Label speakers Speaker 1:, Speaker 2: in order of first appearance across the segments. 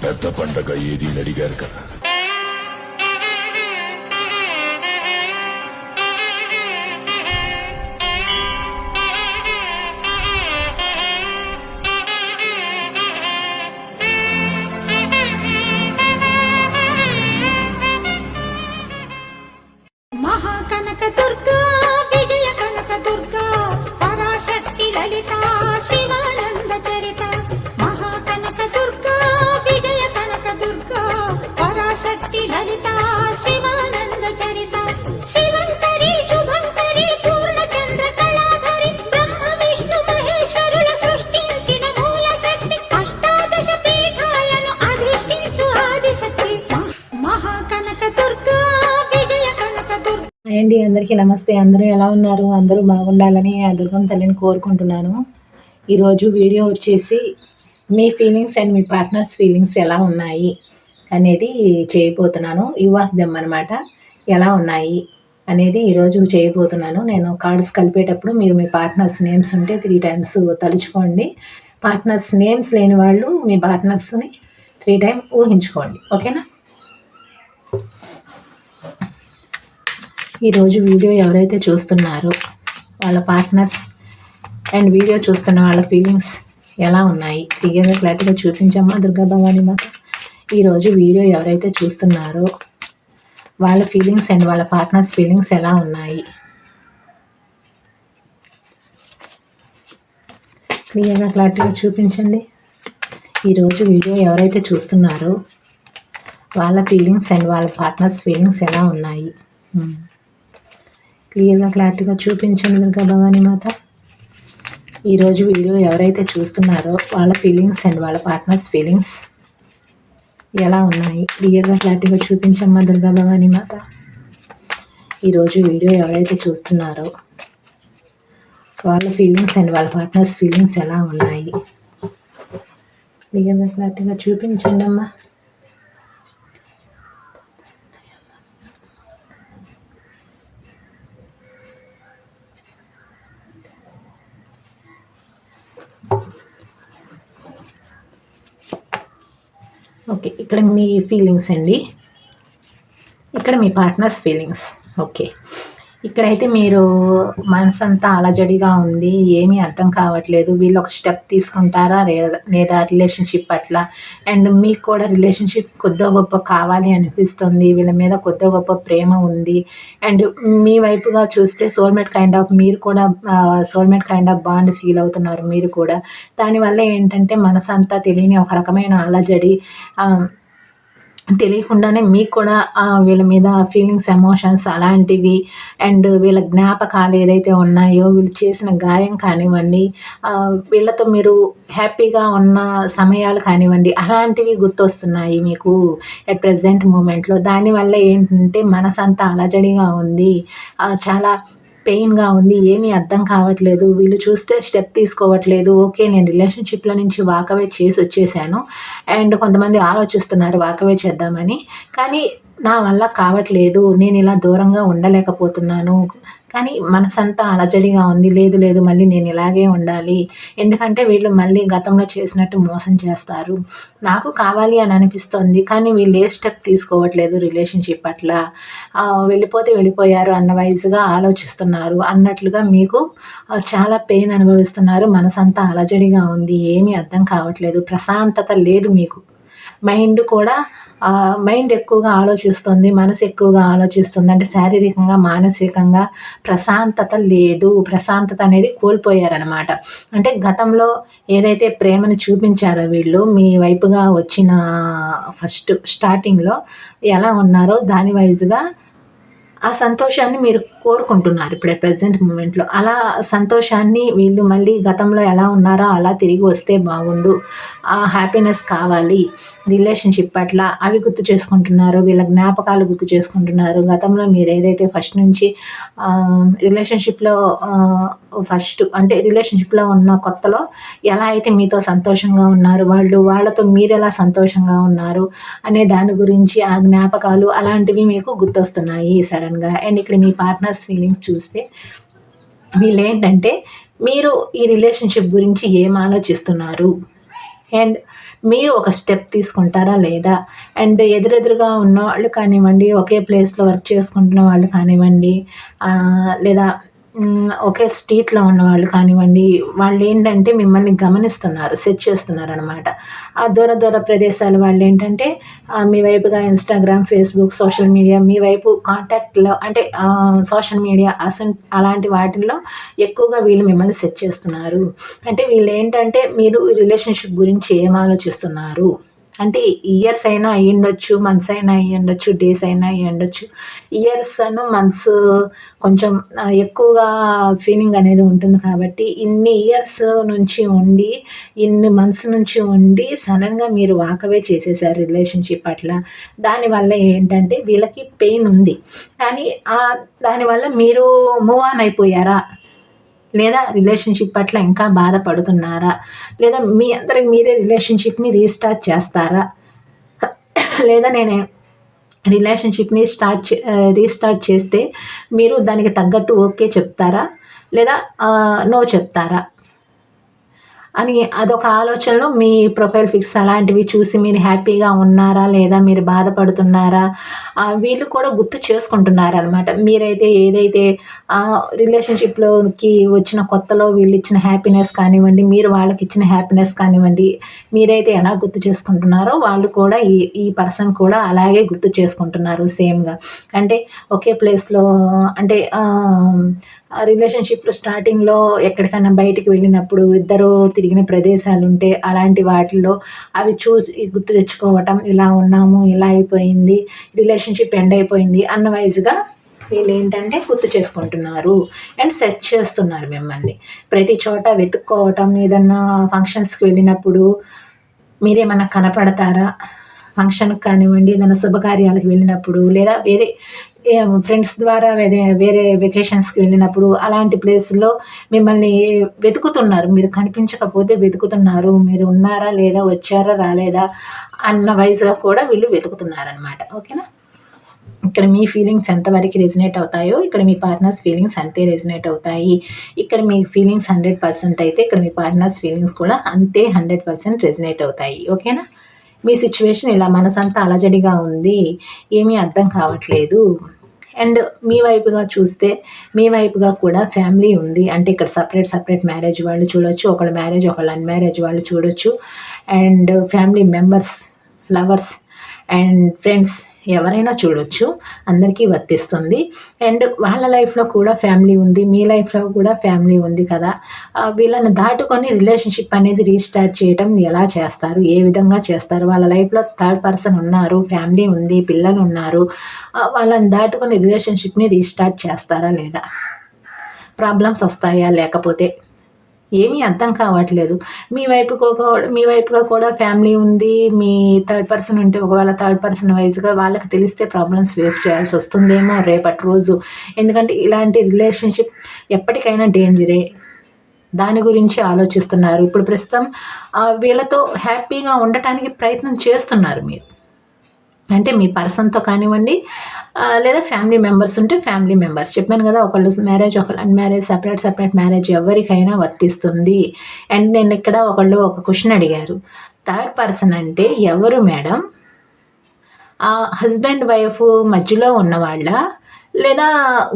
Speaker 1: పెద్ద పండగ ఏది అడిగారు కదా.
Speaker 2: మహాకనక దుర్గా విజయ కనక దుర్గా పరాశక్తి లలిత శివానంద చరిత. మహాకనక దుర్గా విజయ కనక దుర్గా పరాశక్తి లలిత శివానంద చరిత. శివంకరి శుభంకరి పూర్ణచంద్ర కళాధరి బ్రహ్మ విష్ణు మహేశ్వరుల సృష్టించిన మూల శక్తి. అష్టాదశ పీఠాలను అధిష్ఠించు ఆదిశక్తి మహాకనక దుర్గా విజయ కనక దుర్గా.
Speaker 3: అండి, అందరికీ నమస్తే. అందరూ ఎలా ఉన్నారు? అందరూ బాగుండాలని ఆ దుర్గమ్మ తల్లిని కోరుకుంటున్నాను. ఈరోజు వీడియో వచ్చేసి మీ ఫీలింగ్స్ అండ్ మీ పార్ట్నర్స్ ఫీలింగ్స్ ఎలా ఉన్నాయి అనేది చేయబోతున్నాను. యువాస్ దెమ్ అనమాట. ఎలా ఉన్నాయి అనేది ఈరోజు చేయబోతున్నాను. నేను కార్డ్స్ కలిపేటప్పుడు మీరు మీ పార్ట్నర్స్ నేమ్స్ ఉంటే 3 times తలుచుకోండి. పార్ట్నర్స్ నేమ్స్ లేని వాళ్ళు మీ పార్ట్నర్స్ని 3 times ఊహించుకోండి. ఓకేనా? ఈరోజు వీడియో ఎవరైతే చూస్తున్నారో వాళ్ళ పార్ట్నర్స్ అండ్ వీడియో చూస్తున్న వాళ్ళ ఫీలింగ్స్ ఎలా ఉన్నాయి క్లియర్గా క్లారిటీగా చూపించమ్మా దుర్గా భవానీ మాత. ఈరోజు వీడియో ఎవరైతే చూస్తున్నారో వాళ్ళ ఫీలింగ్స్ అండ్ వాళ్ళ పార్ట్నర్స్ ఫీలింగ్స్ ఎలా ఉన్నాయి క్లియర్గా క్లారిటీగా చూపించండి. ఈరోజు వీడియో ఎవరైతే చూస్తున్నారో వాళ్ళ ఫీలింగ్స్ అండ్ వాళ్ళ పార్ట్నర్స్ ఫీలింగ్స్ ఎలా ఉన్నాయి క్లియర్గా క్లారిటీగా చూపించండి దుర్గా భవానీ మాత. ఈరోజు వీడియో ఎవరైతే చూస్తున్నారో వాళ్ళ ఫీలింగ్స్ అండ్ వాళ్ళ పార్ట్నర్స్ ఫీలింగ్స్ ఎలా ఉన్నాయి క్లియర్గా క్లారిటీగా చూపించమ్మా దుర్గా భవానీ మాత. ఈరోజు వీడియో ఎవరైతే చూస్తున్నారో వాళ్ళ ఫీలింగ్స్ అండ్ వాళ్ళ పార్ట్నర్స్ ఫీలింగ్స్ ఎలా ఉన్నాయి క్లియర్గా క్లారిటీగా చూపించండి అమ్మా. ఓకే, ఇక్కడ మీ ఫీలింగ్స్ అండి, ఇక్కడ మీ పార్ట్నర్స్ ఫీలింగ్స్. ఓకే, ఇక్కడైతే మీరు మనసంతా అలజడిగా ఉంది, ఏమీ అర్థం కావట్లేదు. వీళ్ళు ఒక స్టెప్ తీసుకుంటారా లేదా రిలేషన్షిప్ పట్ల, అండ్ మీకు కూడా రిలేషన్షిప్ కొద్దో గొప్ప కావాలి అనిపిస్తుంది. వీళ్ళ మీద కొద్దో గొప్ప ప్రేమ ఉంది. అండ్ మీ వైపుగా చూస్తే సోల్మేట్ కైండ్ ఆఫ్ మీరు కూడా soulmate kind of bond feel అవుతున్నారు మీరు కూడా. దానివల్ల ఏంటంటే మనసంతా తెలియని ఒక రకమైన అలజడి, తెలియకుండానే మీకు కూడా వీళ్ళ మీద ఫీలింగ్స్ ఎమోషన్స్ అలాంటివి, అండ్ వీళ్ళ జ్ఞాపకాలు ఏదైతే ఉన్నాయో వీళ్ళు చేసిన గాయం కానివ్వండి, వీళ్ళతో మీరు హ్యాపీగా ఉన్న సమయాలు కానివ్వండి, అలాంటివి గుర్తొస్తున్నాయి మీకు ఎట్ ప్రజెంట్ మూమెంట్లో. దానివల్ల ఏంటంటే మనసంతా అలజడిగా ఉంది, చాలా పెయిన్గా ఉంది, ఏమీ అర్థం కావట్లేదు. వీళ్ళు చూస్తే స్టెప్ తీసుకోవట్లేదు. ఓకే, నేను రిలేషన్షిప్లో నుంచి వాకవే చేసి వచ్చేసాను, అండ్ కొంతమంది ఆలోచిస్తున్నారు వాకవే చేద్దామని, కానీ నా వల్ల కావట్లేదు, నేను ఇలా దూరంగా ఉండలేకపోతున్నాను. కానీ మనసంతా అలజడిగా ఉంది. లేదు మళ్ళీ నేను ఇలాగే ఉండాలి, ఎందుకంటే వీళ్ళు మళ్ళీ గతంలో చేసినట్టు మోసం చేస్తారు. నాకు కావాలి అని అనిపిస్తుంది, కానీ వీళ్ళు ఏ స్టెప్ తీసుకోవట్లేదు రిలేషన్షిప్ పట్ల. వెళ్ళిపోతే వెళ్ళిపోయారు అన్న వైజ్గా ఆలోచిస్తున్నారు అన్నట్లుగా మీకు చాలా పెయిన్ అనుభవిస్తున్నారు. మనసంతా అలజడిగా ఉంది, ఏమీ అర్థం కావట్లేదు, ప్రశాంతత లేదు మీకు. మైండ్ ఎక్కువగా ఆలోచిస్తుంది, మనసు ఎక్కువగా ఆలోచిస్తుంది. అంటే శారీరకంగా మానసికంగా ప్రశాంతత లేదు, ప్రశాంతత అనేది కోల్పోయారనమాట. అంటే గతంలో ఏదైతే ప్రేమను చూపించారో వీళ్ళు మీ వైపుగా వచ్చిన ఫస్ట్ స్టార్టింగ్లో ఎలా ఉన్నారో దాని వైజ్గా ఆ సంతోషాన్ని మీరు కోరుకుంటున్నారు ఇప్పుడు ప్రజెంట్ మూమెంట్లో. అలా సంతోషాన్ని వీళ్ళు మళ్ళీ గతంలో ఎలా ఉన్నారో అలా తిరిగి వస్తే బాగుండు, ఆ హ్యాపీనెస్ కావాలి రిలేషన్షిప్ పట్ల, అవి గుర్తు చేసుకుంటున్నారు. వీళ్ళ జ్ఞాపకాలు గుర్తు చేసుకుంటున్నారు. గతంలో మీరు ఏదైతే ఫస్ట్ నుంచి రిలేషన్షిప్లో రిలేషన్షిప్లో ఉన్న కొత్తలో ఎలా అయితే మీతో సంతోషంగా ఉన్నారు, వాళ్ళతో మీరు ఎలా సంతోషంగా ఉన్నారు అనే దాని గురించి ఆ జ్ఞాపకాలు అలాంటివి మీకు గుర్తొస్తున్నాయి సడన్గా. అండ్ ఇక్కడ మీ పార్ట్నర్స్ ఫీలింగ్స్ చూస్తే వీళ్ళు ఏంటంటే మీరు ఈ రిలేషన్షిప్ గురించి ఏం ఆలోచిస్తున్నారు, అండ్ మీరు ఒక స్టెప్ తీసుకుంటారా లేదా? అండ్ ఎదురెదురుగా ఉన్నవాళ్ళు కానివ్వండి, ఒకే ప్లేస్‌లో వర్క్ చేసుకుంటున్న వాళ్ళు కానివ్వండి, లేదా ఒకే స్ట్రీట్‌లో ఉన్నవాళ్ళు కానివ్వండి, వాళ్ళేంటంటే మిమ్మల్ని గమనిస్తున్నారు, సెర్చ్ చేస్తున్నారనమాట. ఆ దూర దూర ప్రదేశాల వాళ్ళేంటంటే మీ వైపుగా ఇన్‌స్టాగ్రామ్, ఫేస్‌బుక్, సోషల్ మీడియా మీ వైపు కాంటాక్ట్‌లో అంటే సోషల్ మీడియా అలాంటి వాటిల్లో ఎక్కువగా వీళ్ళు మిమ్మల్ని సెర్చ్ చేస్తున్నారు. అంటే వీళ్ళేంటంటే మీరు రిలేషన్‌షిప్ గురించి ఏం ఆలోచిస్తున్నారు? అంటే ఇయర్స్ అయినా అయ్యుండొచ్చు, మంత్స్ అయినా అయ్యుండొచ్చు, డేస్ అయినా అయ్యుండొచ్చు. మంత్స్ కొంచెం ఎక్కువగా ఫీలింగ్ అనేది ఉంటుంది కాబట్టి, ఇన్ని ఇయర్స్ నుంచి ఉండి, ఇన్ని మంత్స్ నుంచి ఉండి సడెన్‌గా మీరు వాకవే చేసేసారు రిలేషన్‌షిప్ పట్ల. దానివల్ల ఏంటంటే వీళ్ళకి పెయిన్ ఉంది. కానీ దానివల్ల మీరు మూవ్ ఆన్ అయిపోయారా? లేదా రిలేషన్‌షిప్ పట్ల ఇంకా బాధపడుతున్నారా? లేదా మీ అంతరికి మీరే రిలేషన్‌షిప్‌ని రీస్టార్ట్ చేస్తారా? లేదా రిలేషన్‌షిప్‌ని రీస్టార్ట్ చేస్తే మీరు దానికి తగ్గట్టు ఓకే చెప్తారా? లేదా నో చెప్తారా? అని అదొక ఆలోచనలో మీ ప్రొఫైల్ పిక్స్ అలాంటివి చూసి మీరు హ్యాపీగా ఉన్నారా? లేదా మీరు బాధపడుతున్నారా? వీళ్ళు కూడా గుర్తు చేసుకుంటున్నారనమాట. మీరైతే ఏదైతే రిలేషన్‌షిప్‌లోకి వచ్చిన కొత్తలో వీళ్ళిచ్చిన హ్యాపీనెస్ కానివ్వండి, మీరు వాళ్ళకిచ్చిన హ్యాపీనెస్ కానివ్వండి, మీరైతే ఎలా గుర్తు చేసుకుంటున్నారో వాళ్ళు కూడా ఈ పర్సన్ కూడా అలాగే గుర్తు చేసుకుంటున్నారు సేమ్‌గా. అంటే ఒకే ప్లేస్‌లో అంటే రిలేషన్‌షిప్‌లో స్టార్టింగ్‌లో ఎక్కడికైనా బయటికి వెళ్ళినప్పుడు ఇద్దరు తిరిగిన ప్రదేశాలుంటే అలాంటి వాటిల్లో అవి చూసి గుర్తు తెచ్చుకోవటం, ఇలా ఉన్నాము, ఇలా అయిపోయింది, రిలేషన్‌షిప్ ఎండ్ అయిపోయింది అన్న వైస్‌గా వీళ్ళేంటంటే గుర్తు చేసుకుంటున్నారు. అండ్ సెర్చ్ చేస్తున్నారు మిమ్మల్ని. ప్రతి చోట వెతుక్కోవటం, ఏదన్నా ఫంక్షన్స్‌కి వెళ్ళినప్పుడు మీరేమన్నా కనపడతారా? ఫంక్షన్‌కి కానివ్వండి, ఏదైనా శుభకార్యాలకు వెళ్ళినప్పుడు లేదా వేరే ఫ్రెండ్స్ ద్వారా వేరే వెకేషన్స్‌కి వెళ్ళినప్పుడు అలాంటి ప్లేసుల్లో మిమ్మల్ని వెతుకుతున్నారు. మీరు కనిపించకపోతే వెతుకుతున్నారు. మీరు ఉన్నారా? లేదా? వచ్చారా? రాలేదా? అన్న వైస్‌గా కూడా వీళ్ళు వెతుకుతున్నారనమాట. ఓకేనా? ఇక్కడ మీ ఫీలింగ్స్ ఎంతవరకు రెజొనేట్ అవుతాయో, ఇక్కడ మీ పార్ట్నర్స్ ఫీలింగ్స్ అంతే రెజొనేట్ అవుతాయి. ఇక్కడ మీ ఫీలింగ్స్ 100% అయితే, ఇక్కడ మీ పార్ట్నర్స్ ఫీలింగ్స్ కూడా అంతే 100% రెజొనేట్ అవుతాయి. ఓకేనా? మీ సిట్యుయేషన్ ఇలా మనసంతా అలజడిగా ఉంది. ఏమీ అర్థం కావట్లేదు. అండ్ మీ వైపుగా చూస్తే, మీ వైపుగా కూడా ఫ్యామిలీ ఉంది. అంటే ఇక్కడ సెపరేట్ మ్యారేజ్ వాళ్ళు చూడొచ్చు. ఒకళ్ళ మ్యారేజ్, ఒకళ్ళ అన్‌మ్యారేజ్ వాళ్ళు చూడొచ్చు. And family members, lovers and friends ఎవరైనా చూడొచ్చు. అందరికీ వర్తిస్తుంది. అండ్ వాళ్ళ లైఫ్‌లో కూడా ఫ్యామిలీ ఉంది. మీ లైఫ్‌లో కూడా ఫ్యామిలీ ఉంది కదా! వీళ్ళని దాటుకొని రిలేషన్‌షిప్ అనేది రీస్టార్ట్ చేయటం ఎలా చేస్తారు? ఏ విధంగా చేస్తారు? వాళ్ళ లైఫ్‌లో థర్డ్ పర్సన్ ఉన్నారు. ఫ్యామిలీ ఉంది. పిల్లలున్నారు. వాళ్ళని దాటుకొని రిలేషన్‌షిప్‌ని రీస్టార్ట్ చేస్తారా లేదా? ప్రాబ్లమ్స్ వస్తాయా? లేకపోతే ఏమీ అర్థం కావట్లేదు. మీ వైపుగా కూడా ఫ్యామిలీ ఉంది. మీ థర్డ్ పర్సన్ ఉంటే ఒకవేళ థర్డ్ పర్సన్ వైస్‌గా వాళ్ళకి తెలిస్తే ప్రాబ్లమ్స్ ఫేస్ చేయాల్సొస్తుందేమో రేపటి రోజు. ఎందుకంటే ఇలాంటి రిలేషన్‌షిప్ ఎప్పటికైనా డేంజరే. దాని గురించి ఆలోచిస్తున్నారు. ఇప్పుడు ప్రస్తుతం వీళ్ళతో హ్యాపీగా ఉండటానికి ప్రయత్నం చేస్తున్నారు మీరు. అంటే మీ పర్సన్‌తో కానివ్వండి, లేదా ఫ్యామిలీ మెంబర్స్ ఉంటే ఫ్యామిలీ మెంబర్స్. చెప్పాను కదా! ఒకళ్ళు మ్యారేజ్, ఒకళ్ళు అన్‌మ్యారేజ్, సెపరేట్ మ్యారేజ్ ఎవరికైనా వర్తిస్తుంది. అండ్ నేనిక్కడ ఒక క్వెషన్ అడిగారు. థర్డ్ పర్సన్ అంటే ఎవరు మేడం? హస్బెండ్, వైఫ్ మధ్యలో ఉన్నవాళ్ళా? లేదా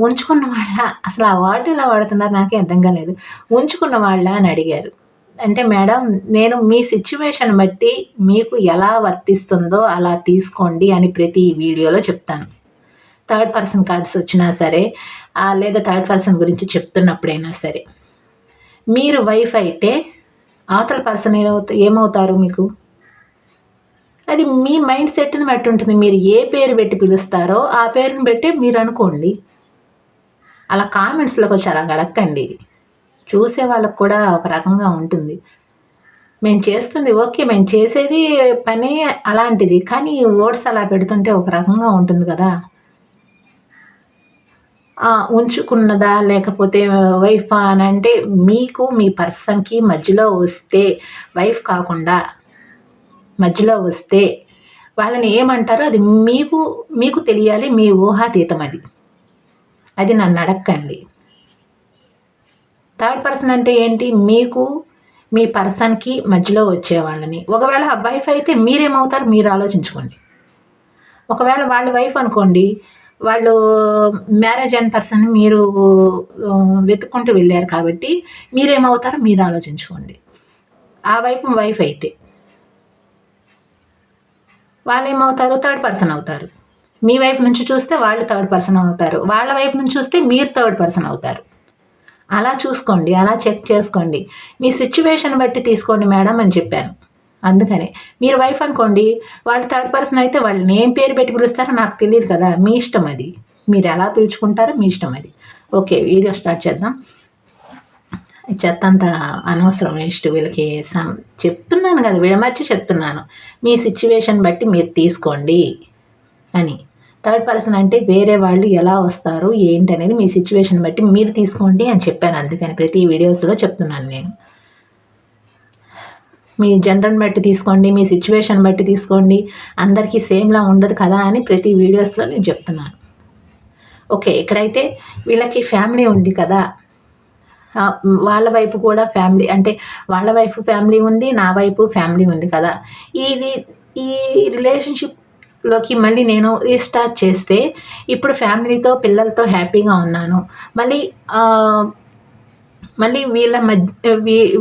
Speaker 3: ఉంచుకున్న వాళ్ళా? అసలు ఆ వర్డ్ ఎలా వాడుతున్నారు నాకే అర్థం కాలేదు. ఉంచుకున్న వాళ్ళా అని అడిగారు. అంటే మేడం నేను మీ సిట్యుయేషన్ బట్టి మీకు ఎలా వర్తిస్తుందో అలా తీసుకోండి అని ప్రతి వీడియోలో చెప్తాను. థర్డ్ పర్సన్ కార్డ్స్ వచ్చినా సరే, లేదా థర్డ్ పర్సన్ గురించి చెప్తున్నప్పుడైనా సరే. మీరు వైఫ్ అయితే అవతల పర్సన్ ఏమవుతారు మీకు? అది మీ మైండ్ సెట్‌ని బట్టి ఉంటుంది. మీరు ఏ పేరు పెట్టి పిలుస్తారో ఆ పేరుని బట్టే మీరనుకోండి. అలా కామెంట్స్‌లోకొచ్చి అలా అడక్కండి. చూసే వాళ్ళకి కూడా ఒక రకంగా ఉంటుంది. మేము చేస్తుంది ఓకే. మేము చేసేది పని అలాంటిది. కానీ వర్డ్స్ అలా పెడుతుంటే ఒక రకంగా ఉంటుంది గదా! ఉంచుకున్నదా లేకపోతే వైఫా అనంటే మీకు మీ పర్సన్‌కి మధ్యలో వస్తే వైఫ్ కాకుండా మధ్యలో వస్తే వాళ్ళని ఏమంటారో అది మీకు తెలియాలి. మీ ఊహాతీతం అది. అది నన్నడక్కండి. థర్డ్ పర్సన్ అంటే ఏంటి? మీకు మీ పర్సన్కి మధ్యలో వచ్చేవాళ్ళని. ఒకవేళ వైఫ్ అయితే మీరేమవుతారు మీరు ఆలోచించుకోండి. ఒకవేళ వాళ్ళ వైఫ్ అనుకోండి, వాళ్ళు మ్యారేజ్ అయిన పర్సన్ మీరు వెతుక్కుంటూ వెళ్ళారు కాబట్టి మీరేమవుతారో మీరు ఆలోచించుకోండి. ఆ వైఫ్ అయితే వాళ్ళు ఏమవుతారు, థర్డ్ పర్సన్ అవుతారు. మీ వైపు నుంచి చూస్తే వాళ్ళు థర్డ్ పర్సన్ అవుతారు, వాళ్ళ వైపు నుంచి చూస్తే మీరు థర్డ్ పర్సన్ అవుతారు. అలా చూసుకోండి, అలా చెక్ చేసుకోండి. మీ సిచ్యువేషన్ బట్టి తీసుకోండి మేడం అని చెప్పాను. అందుకనే మీరు వైఫ్ అనుకోండి, వాళ్ళు థర్డ్ పర్సన్ అయితే వాళ్ళని ఏం పేరు పెట్టి పిలుస్తారో నాకు తెలియదు కదా, మీ ఇష్టం అది. మీరు ఎలా పిలుచుకుంటారో మీ ఇష్టం అది. ఓకే, వీడియో స్టార్ట్ చేద్దాం. చెత్త అంతా అనవసరం, నెక్స్ట్ వీళ్ళకి చెప్తున్నాను కదా, విడమర్చి చెప్తున్నాను. మీ సిచ్యువేషన్ బట్టి మీరు తీసుకోండి అని. థర్డ్ పర్సన్ అంటే వేరే వాళ్ళు ఎలా వస్తారు ఏంటి అనేది మీ సిచ్యువేషన్ బట్టి మీరు తీసుకోండి అని చెప్పాను. అందుకని ప్రతి వీడియోస్లో చెప్తున్నాను నేను. మీ జనరల్ని బట్టి తీసుకోండి, మీ సిచ్యువేషన్ బట్టి తీసుకోండి, అందరికీ సేమ్లా ఉండదు కదా అని ప్రతి వీడియోస్లో నేను చెప్తున్నాను. ఓకే, ఇక్కడైతే వీళ్ళకి ఫ్యామిలీ ఉంది కదా, వాళ్ళ వైపు కూడా ఫ్యామిలీ, అంటే వాళ్ళ వైపు ఫ్యామిలీ ఉంది, నా వైపు ఫ్యామిలీ ఉంది కదా. ఈ రిలేషన్షిప్లోకి మళ్ళీ నేను రీస్టార్ట్ చేస్తే ఇప్పుడు ఫ్యామిలీతో పిల్లలతో హ్యాపీగా ఉన్నాను. మళ్ళీ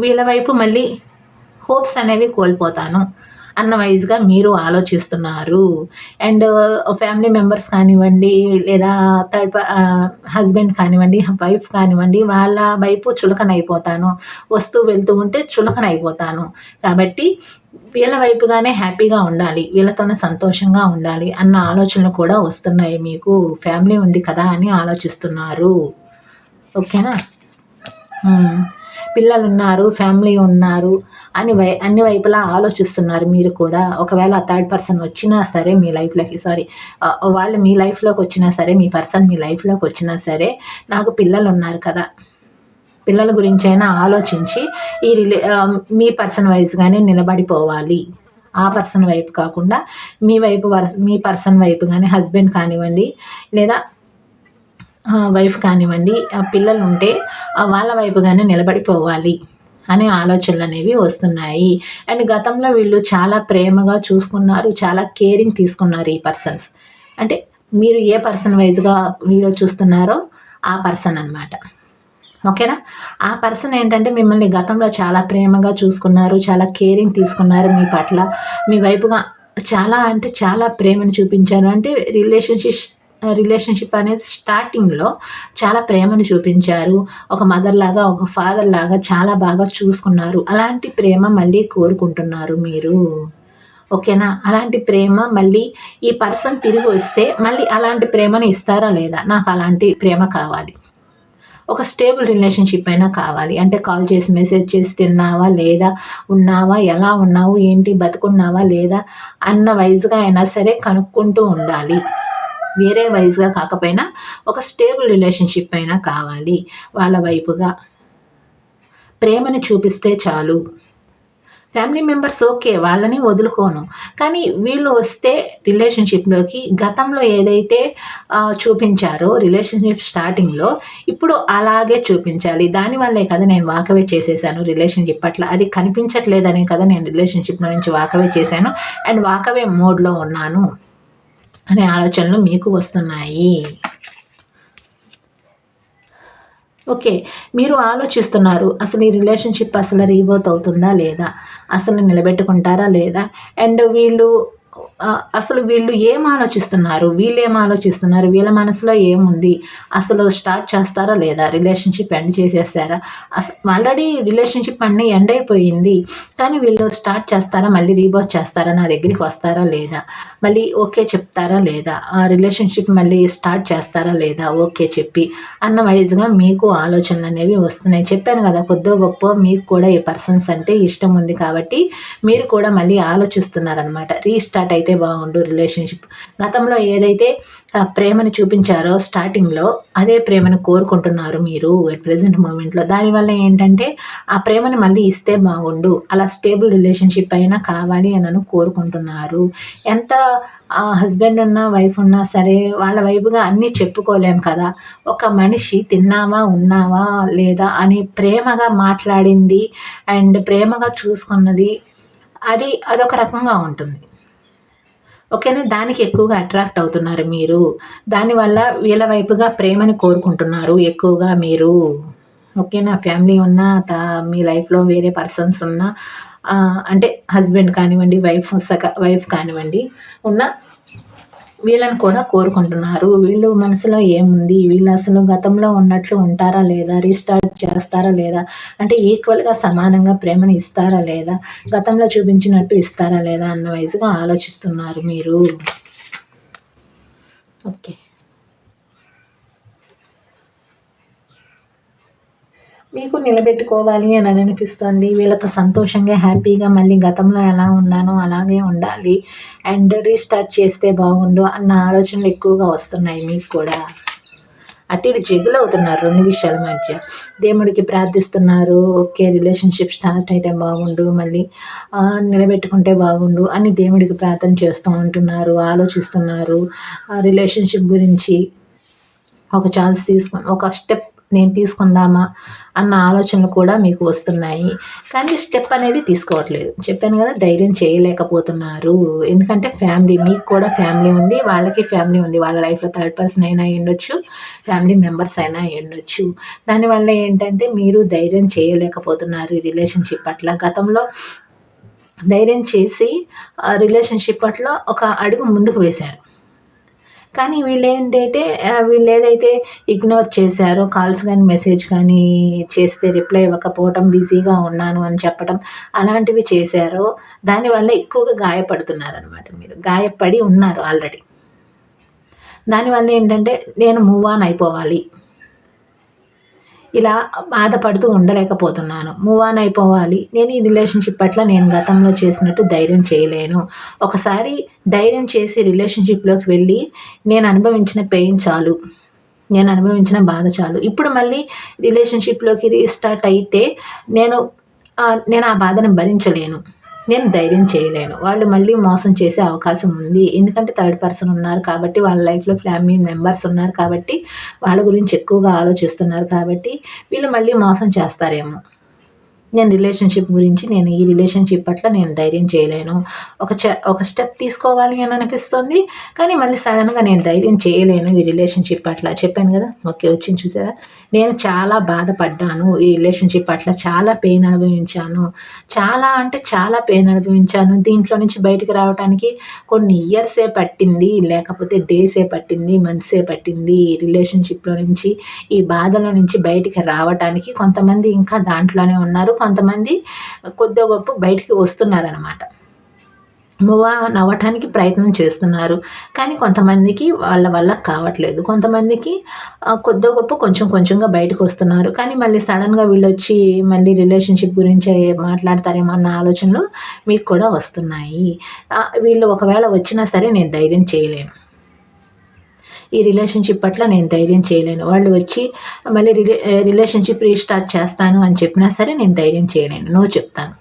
Speaker 3: వీళ్ళ వైపు మళ్ళీ హోప్స్ అనేవి కోల్పోతాను అన్న వైజ్గా మీరు ఆలోచిస్తున్నారు. అండ్ ఫ్యామిలీ మెంబర్స్ కానివ్వండి, లేదా హస్బెండ్ కానివ్వండి, వైఫ్ కానివ్వండి, వాళ్ళ వైపు చులకనైపోతాను, వస్తూ వెళ్తూ ఉంటే చులకనైపోతాను. కాబట్టి వీళ్ళ వైపుగానే హ్యాపీగా ఉండాలి, వీళ్ళతోనే సంతోషంగా ఉండాలి అన్న ఆలోచనలు కూడా వస్తున్నాయి మీకు. ఫ్యామిలీ ఉంది కదా అని ఆలోచిస్తున్నారు. ఓకేనా, పిల్లలు ఉన్నారు, ఫ్యామిలీ ఉన్నారు అని అన్ని వైపులా ఆలోచిస్తున్నారు మీరు కూడా. ఒకవేళ థర్డ్ పర్సన్ వచ్చినా సరే మీ లైఫ్లోకి, వాళ్ళు మీ లైఫ్లోకి వచ్చినా సరే, మీ పర్సన్ మీ లైఫ్లోకి వచ్చినా సరే, నాకు పిల్లలు ఉన్నారు కదా, పిల్లల గురించి అయినా ఆలోచించి మీ పర్సన్ వైజ్గానే నిలబడిపోవాలి. ఆ పర్సన్ వైపు కాకుండా మీ పర్సన్ వైపు కానీ, హస్బెండ్ కానివ్వండి లేదా వైఫ్ కానివ్వండి, పిల్లలు ఉంటే వాళ్ళ వైపుగానే నిలబడిపోవాలి అనే ఆలోచనలు అనేవి వస్తున్నాయి. అండ్ గతంలో వీళ్ళు చాలా ప్రేమగా చూసుకున్నారు, చాలా కేరింగ్ తీసుకున్నారు ఈ పర్సన్స్. అంటే మీరు ఏ పర్సన్ వైజ్గా వీడియో చూస్తున్నారో ఆ పర్సన్ అన్నమాట. ఓకేనా, ఆ పర్సన్ ఏంటంటే మిమ్మల్ని గతంలో చాలా ప్రేమగా చూసుకున్నారు, చాలా కేరింగ్ తీసుకున్నారు మీ పట్ల, మీ వైపుగా చాలా అంటే చాలా ప్రేమను చూపించారు. అంటే రిలేషన్షిప్ అనేది స్టార్టింగ్లో చాలా ప్రేమను చూపించారు, ఒక మదర్ లాగా, ఒక ఫాదర్ లాగా చాలా బాగా చూసుకున్నారు. అలాంటి ప్రేమ మళ్ళీ కోరుకుంటున్నారు మీరు. ఓకేనా, అలాంటి ప్రేమ మళ్ళీ ఈ పర్సన్ తిరిగి వస్తే మళ్ళీ అలాంటి ప్రేమను ఇస్తారా లేదా? నాకు అలాంటి ప్రేమ కావాలి, ఒక స్టేబుల్ రిలేషన్షిప్ అయినా కావాలి. అంటే కాల్ చేసి మెసేజ్ చేసి తిన్నావా లేదా, ఉన్నావా, ఎలా ఉన్నావు, ఏంటి, బతుకున్నావా లేదా అన్న వైజ్గా అయినా సరే కనుక్కుంటూ ఉండాలి. వేరే వైజ్గా కాకపోయినా ఒక స్టేబుల్ రిలేషన్షిప్ అయినా కావాలి. వాళ్ళ వైపుగా ప్రేమను చూపిస్తే చాలు. ఫ్యామిలీ మెంబర్స్ ఓకే, వాళ్ళని వదులుకోను, కానీ వీళ్ళు వస్తే రిలేషన్షిప్లోకి గతంలో ఏదైతే చూపించారో రిలేషన్షిప్ స్టార్టింగ్లో ఇప్పుడు అలాగే చూపించాలి. దానివల్లే కదా నేను వాకవే చేసేసాను రిలేషన్షిప్ పట్ల. అది కనిపించట్లేదనే కదా నేను రిలేషన్షిప్లో నుంచి వాకవే చేశాను అండ్ వాకవే మోడ్లో ఉన్నాను అనే ఆలోచనలు మీకు వస్తున్నాయి. ఓకే, మీరు ఆలోచిస్తున్నారు అసలు ఈ రిలేషన్షిప్ అసలు రీబర్త్ అవుతుందా లేదా, అసలు నిలబెట్టుకుంటారా లేదా, అండ్ అసలు వీళ్ళు ఏం ఆలోచిస్తున్నారు, వీళ్ళ మనసులో ఏముంది, అసలు స్టార్ట్ చేస్తారా లేదా, రిలేషన్షిప్ ఎండ్ చేసేస్తారా, ఆల్రెడీ రిలేషన్షిప్ అన్నీ ఎండ్ అయిపోయింది కానీ వీళ్ళు స్టార్ట్ చేస్తారా, మళ్ళీ రీబర్త్ చేస్తారా, నా దగ్గరికి వస్తారా లేదా, మళ్ళీ ఓకే చెప్తారా లేదా, ఆ రిలేషన్షిప్ మళ్ళీ స్టార్ట్ చేస్తారా లేదా ఓకే చెప్పి అన్న వైజ్గా మీకు ఆలోచనలు అనేవి వస్తున్నాయి. చెప్పాను కదా, కొద్దో గొప్ప మీకు కూడా ఈ పర్సన్స్ అంటే ఇష్టం ఉంది కాబట్టి మీరు కూడా మళ్ళీ ఆలోచిస్తున్నారనమాట. రీస్టార్ట్ అయితే అయితే బాగుండు రిలేషన్షిప్. గతంలో ఏదైతే ప్రేమని చూపించారో స్టార్టింగ్‌లో, అదే ప్రేమను కోరుకుంటున్నారు మీరు ఎట్ ప్రెజెంట్ మూమెంట్‌లో. దానివల్ల ఏంటంటే, ఆ ప్రేమని మళ్ళీ ఇస్తే బాగుండు. అలా స్టేబుల్ రిలేషన్‌షిప్ అయినా కావాలి అనను కోరుకుంటున్నారు. ఎంత హస్బెండ్ ఉన్నా, వైఫ్ ఉన్నా సరే, వాళ్ళ వైపుగా అన్నీ చెప్పుకోలేం కదా! ఒక మనిషి తిన్నావా, ఉన్నావా, లేదా అని ప్రేమగా మాట్లాడింది అండ్ ప్రేమగా చూసుకున్నది అదొక రకంగా ఉంటుంది. ఓకేనా? దానికి ఎక్కువగా అట్రాక్ట్ అవుతున్నారు మీరు. దానివల్ల వీళ్ళ వైపుగా ప్రేమని కోరుకుంటున్నారు ఎక్కువగా మీరు. ఓకేనా? ఫ్యామిలీ ఉన్నా, మీ లైఫ్‌లో వేరే పర్సన్స్ ఉన్నా, అంటే హస్బెండ్ కానివ్వండి, వైఫ్ కానివ్వండి ఉన్నా, వీళ్ళని కూడా కోరుకుంటున్నారు. వీళ్ళు మనసులో ఏముంది? వీళ్ళు అసలు గతంలో ఉన్నట్లు ఉంటారా లేదా? రీస్టార్ట్ చేస్తారా లేదా? అంటే ఈక్వల్‌గా సమానంగా ప్రేమని ఇస్తారా లేదా? గతంలో చూపించినట్టు ఇస్తారా లేదా? అన్న వైస్‌గా ఆలోచిస్తున్నారు మీరు. ఓకే. మీకు నిలబెట్టుకోవాలి అని అనిపిస్తుంది. వీళ్ళతో సంతోషంగా, హ్యాపీగా మళ్ళీ గతంలో ఎలా ఉన్నానో అలాగే ఉండాలి. అండ్ రీస్టార్ట్ చేస్తే బాగుండు అన్న ఆలోచనలు ఎక్కువగా వస్తున్నాయి మీకు కూడా. అటు ఇటు జగ్గులవుతున్నారు 2 విషయాల మధ్య. దేవుడికి ప్రార్థిస్తున్నారు. ఓకే. రిలేషన్‌షిప్ స్టార్ట్ అయితే బాగుండు. మళ్ళీ నిలబెట్టుకుంటే బాగుండు అని దేవుడికి ప్రార్థన చేస్తూ ఉంటున్నారు. ఆలోచిస్తున్నారు. రిలేషన్‌షిప్ గురించి ఒక ఛాన్స్ ఒక స్టెప్ నేను తీసుకుందామా అన్న ఆలోచనలు కూడా మీకు వస్తున్నాయి. కానీ స్టెప్ అనేది తీసుకోవట్లేదు. చెప్పాను కదా! ధైర్యం చేయలేకపోతున్నారు. ఎందుకంటే మీకు కూడా ఫ్యామిలీ ఉంది. వాళ్ళకి ఫ్యామిలీ ఉంది. వాళ్ళ లైఫ్‌లో థర్డ్ పర్సన్ అయినా అయ్యుండొచ్చు. ఫ్యామిలీ మెంబర్స్ అయినా అయ్యుండొచ్చు. దానివల్ల ఏంటంటే మీరు ధైర్యం చేయలేకపోతున్నారు ఈ రిలేషన్‌షిప్ పట్ల. గతంలో ధైర్యం చేసి రిలేషన్‌షిప్ పట్ల ఒక అడుగు ముందుకు వేశారు. కానీ వీళ్ళేదైతే ఇగ్నోర్ చేశారో, కాల్స్ గానీ, మెసేజ్ కానీ చేస్తే రిప్లై ఇవ్వకపోవటం, బిజీగా ఉన్నాను అని చెప్పటం, అలాంటివి చేశారో, దానివల్ల ఎక్కువగా గాయపడుతున్నారనమాట మీరు. గాయపడి ఉన్నారు ఆల్రెడీ. దానివల్ల ఏంటంటే, నేను మూవ్ ఆన్ అయిపోవాలి. ఇలా బాధపడుతూ ఉండలేకపోతున్నాను. మూవ్ ఆన్ అయిపోవాలి. నేను ఈ రిలేషన్‌షిప్ పట్ల నేను గతంలో చేసినట్టు ధైర్యం చేయలేను. ఒకసారి ధైర్యం చేసి రిలేషన్‌షిప్‌లోకి వెళ్ళి నేను అనుభవించిన పెయిన్ చాలు. నేను అనుభవించిన బాధ చాలు. ఇప్పుడు మళ్ళీ రిలేషన్‌షిప్‌లోకి రీస్టార్ట్ అయితే నేను నేను ఆ బాధను భరించలేను. నేను ధైర్యం చేయలేను. వాళ్ళు మళ్ళీ మోసం చేసే అవకాశం ఉంది. ఎందుకంటే థర్డ్ పర్సన్ ఉన్నారు కాబట్టి, వాళ్ళ లైఫ్‌లో ఫ్యామిలీ మెంబర్స్ ఉన్నారు కాబట్టి, వాళ్ళ గురించి ఎక్కువగా ఆలోచిస్తున్నారు కాబట్టి, వీళ్ళు మళ్ళీ మోసం చేస్తారేమో. నేను ఈ రిలేషన్‌షిప్ పట్ల నేను ధైర్యం చేయలేను. ఒక స్టెప్ తీసుకోవాలి అని అనిపిస్తుంది. కానీ మళ్ళీ సడెన్‌గా నేను ధైర్యం చేయలేను ఈ రిలేషన్‌షిప్ పట్ల. చెప్పాను గదా! ఓకే. వచ్చింది చూసారా? నేను చాలా బాధపడ్డాను. ఈ రిలేషన్‌షిప్ పట్ల చాలా పెయిన్ అనుభవించాను. చాలా అంటే చాలా పెయిన్ అనుభవించాను. దీంట్లో నుంచి బయటికి రావటానికి కొన్ని ఇయర్సే పట్టింది. లేకపోతే డేసే పట్టింది. మంత్సే పట్టింది. ఈ రిలేషన్‌షిప్‌లో నుంచి, ఈ బాధల నుంచి బయటికి రావటానికి. కొంతమంది ఇంకా దాంట్లోనే ఉన్నారు. కొంతమంది కొద్దో గొప్పో బయటికి వస్తున్నారనమాట. మూవ్ ఆన్ అవ్వటానికి ప్రయత్నం చేస్తున్నారు. కానీ కొంతమందికి వాళ్ళ వల్ల కావట్లేదు. కొంతమందికి కొద్దో గొప్పో కొంచెం కొంచెంగా బయటకొస్తున్నారు. కానీ మళ్ళీ సడెన్‌గా వీళ్ళొచ్చి మళ్ళీ రిలేషన్‌షిప్ గురించే మాట్లాడతారేమో అన్న ఆలోచనలు మీకు కూడా వస్తున్నాయి. వీళ్ళు ఒకవేళ వచ్చినా సరే నేను ధైర్యం చేయలేను. ఈ రిలేషన్‌షిప్ పట్ల నేను ధైర్యం చేయలేను. వాళ్ళు వచ్చి మళ్ళీ రిలేషన్‌షిప్ రీస్టార్ట్ చేస్తాను అని చెప్పినా సరే నేను ధైర్యం చేయలేను. నో చెప్తాను.